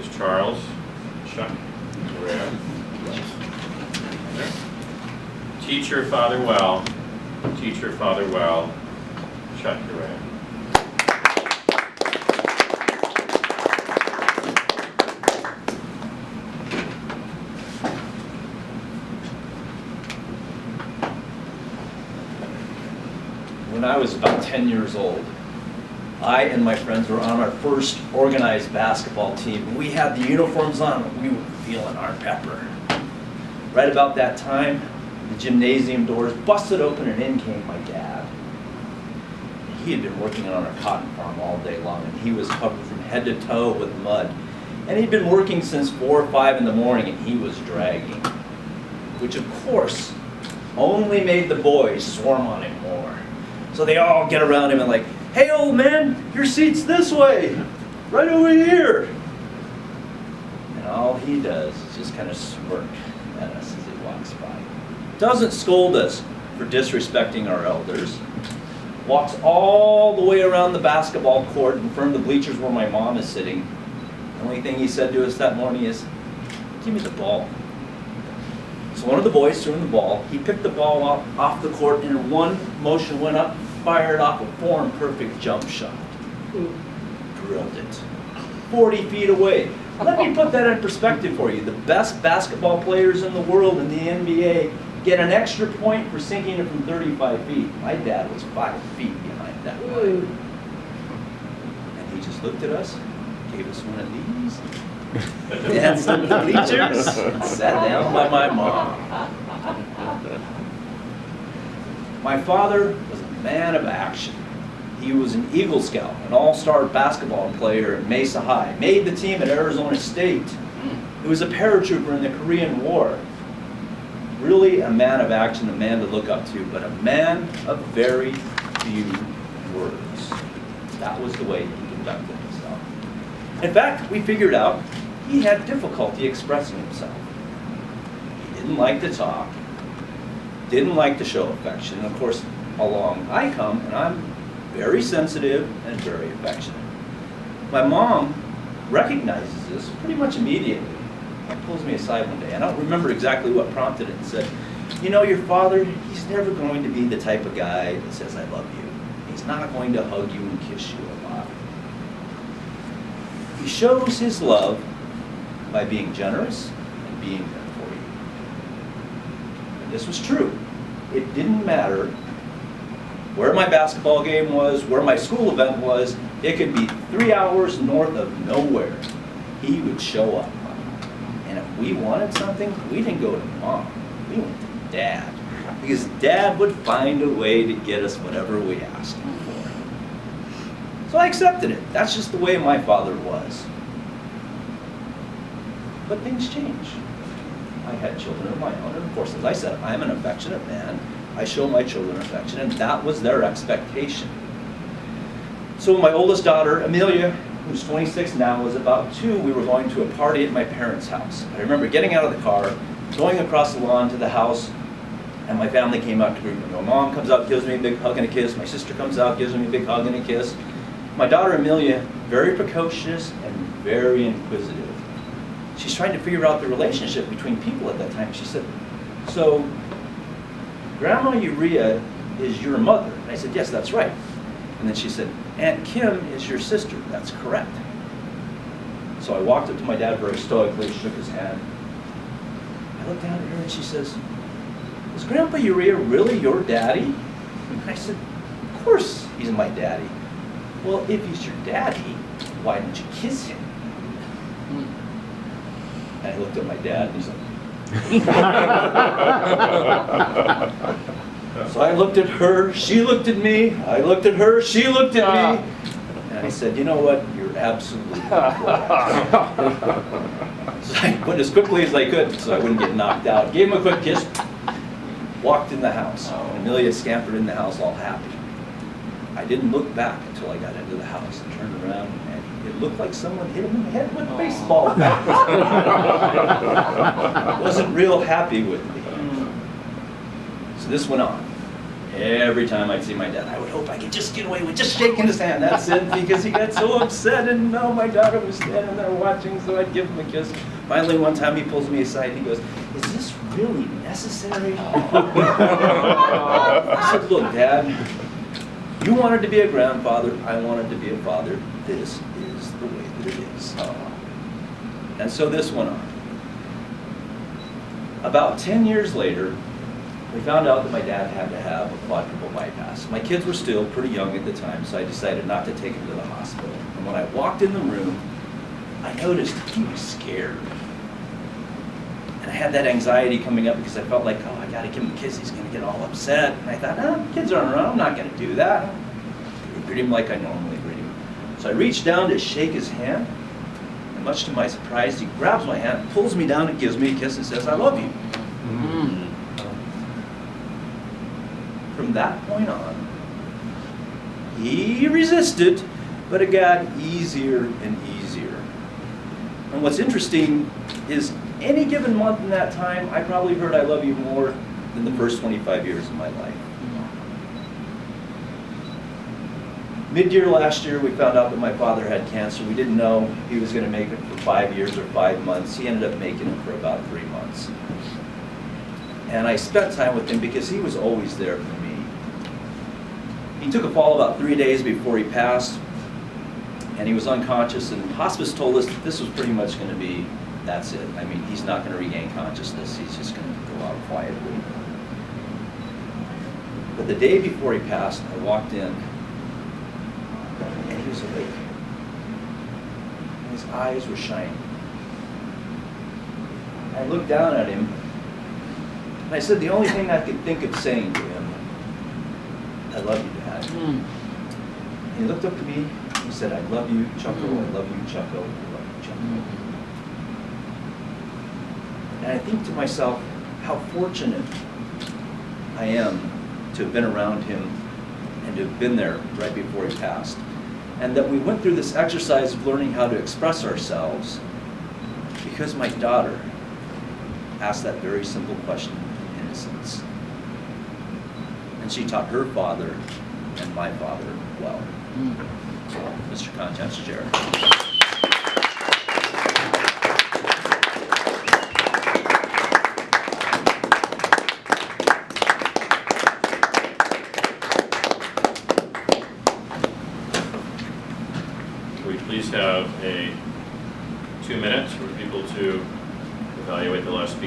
is Charles Chuck Urrea. Teacher, father well. Teacher, father well. Chuck Urrea. When I was about 10 years old, I and my friends were on our first organized basketball team. We had the uniforms on, and we were feeling our pepper. Right about that time, the gymnasium doors busted open and in came my dad. He had been working on our cotton farm all day long, and he was covered from head to toe with mud. And he'd been working since 4 or 5 in the morning, and he was dragging, which of course only made the boys swarm on him more. So they all get around him and like, "Hey old man, your seat's this way, right over here." And all he does is just kind of smirk at us as he walks by. Doesn't scold us for disrespecting our elders. Walks all the way around the basketball court in front of the bleachers where my mom is sitting. The only thing he said to us that morning is, "Give me the ball." So one of the boys threw him the ball. He picked the ball off the court and in one motion went up, fired off a form-perfect jump shot. Drilled it. 40 feet away. Let me put that in perspective for you. The best basketball players in the world in the NBA get an extra point for sinking it from 35 feet. My dad was 5 feet behind that line. And he just looked at us, gave us one of these, and some bleachers, and sat down by my mom. My father was a man of action. He was an Eagle Scout, an all-star basketball player at Mesa High, made the team at Arizona State. He was a paratrooper in the Korean War. Really a man of action, a man to look up to, but a man of very few words. That was the way he conducted himself. In fact, we figured out he had difficulty expressing himself. He didn't like to talk, didn't like to show affection, and of course, along I come, and I'm very sensitive and very affectionate. My mom recognizes this pretty much immediately. She pulls me aside one day. I don't remember exactly what prompted it and said, "You know, your father, he's never going to be the type of guy that says, 'I love you.' He's not going to hug you and kiss you a lot. He shows his love by being generous and being there for you." And this was true. It didn't matter where my basketball game was, where my school event was. It could be 3 hours north of nowhere. He would show up. And if we wanted something, we didn't go to mom. We went to dad. Because dad would find a way to get us whatever we asked him for. So I accepted it. That's just the way my father was. But things change. I had children of my own, and of course, as I said, I'm an affectionate man. I show my children affection, and that was their expectation. So my oldest daughter, Amelia, who's 26 now, was about 2. We were going to a party at my parents' house. I remember getting out of the car, going across the lawn to the house, and my family came out to greet me. My mom comes out, gives me a big hug and a kiss. My sister comes out, gives me a big hug and a kiss. My daughter, Amelia, very precocious and very inquisitive. She's trying to figure out the relationship between people at that time. She said, "So, Grandma Urrea is your mother?" And I said, "Yes, that's right." And then she said, "Aunt Kim is your sister." "That's correct." So I walked up to my dad very stoically, shook his hand. I looked down at her and she says, "Is Grandpa Urrea really your daddy?" And I said, "Of course he's my daddy." "Well, if he's your daddy, why didn't you kiss him?" And I looked at my dad and he's like, So I looked at her, she looked at me, I looked at her, she looked at me, and I said, "You know what, you're absolutely correct." So I went as quickly as I could so I wouldn't get knocked out. Gave him a quick kiss, walked in the house, and Amelia scampered in the house all happy. I didn't look back until I got into the house and turned around, and it looked like someone hit him in the head with a baseball bat. Wasn't real happy with me. So this went on. Every time I'd see my dad, I would hope I could just get away with just shaking his hand. That's it, because he got so upset, and no, my daughter was standing there watching, so I'd give him a kiss. Finally, one time he pulls me aside and he goes, "Is this really necessary?" I said, "Look, Dad, you wanted to be a grandfather, I wanted to be a father. This is the way that it is." And so this went on. About 10 years later, we found out that my dad had to have a quadruple bypass. My kids were still pretty young at the time, so I decided not to take them to the hospital. And when I walked in the room, I noticed he was scared. And I had that anxiety coming up because I felt like, oh, I gotta give him a kiss, he's gonna get all upset. And I thought, oh, kids aren't around, I'm not gonna do that. I greet him like I normally greet him. So I reached down to shake his hand, and much to my surprise, he grabs my hand, pulls me down and gives me a kiss and says, "I love you." From that point on, he resisted, but it got easier and easier. And what's interesting is any given month in that time, I probably heard "I love you" more than the first 25 years of my life. Mid-year last year, we found out that my father had cancer. We didn't know if he was going to make it for 5 years or 5 months. He ended up making it for about 3 months. And I spent time with him because he was always there for me. He took a fall about 3 days before he passed, and he was unconscious, and hospice told us that this was pretty much going to be, that's it. I mean, he's not going to regain consciousness. He's just going to go out quietly. But the day before he passed, I walked in, and he was awake. And his eyes were shining. I looked down at him, and I said the only thing I could think of saying to him, "I love you, Dad." And he looked up at me, he said, "I love you, Chucko, I love you, Chucko, I love you, Chucko." And I think to myself, how fortunate I am to have been around him and to have been there right before he passed. And that we went through this exercise of learning how to express ourselves because my daughter asked that very simple question of innocence. And she taught her father and my father well. Mr. Contents Chair. Can we please have 2 minutes for people to evaluate the last speaker?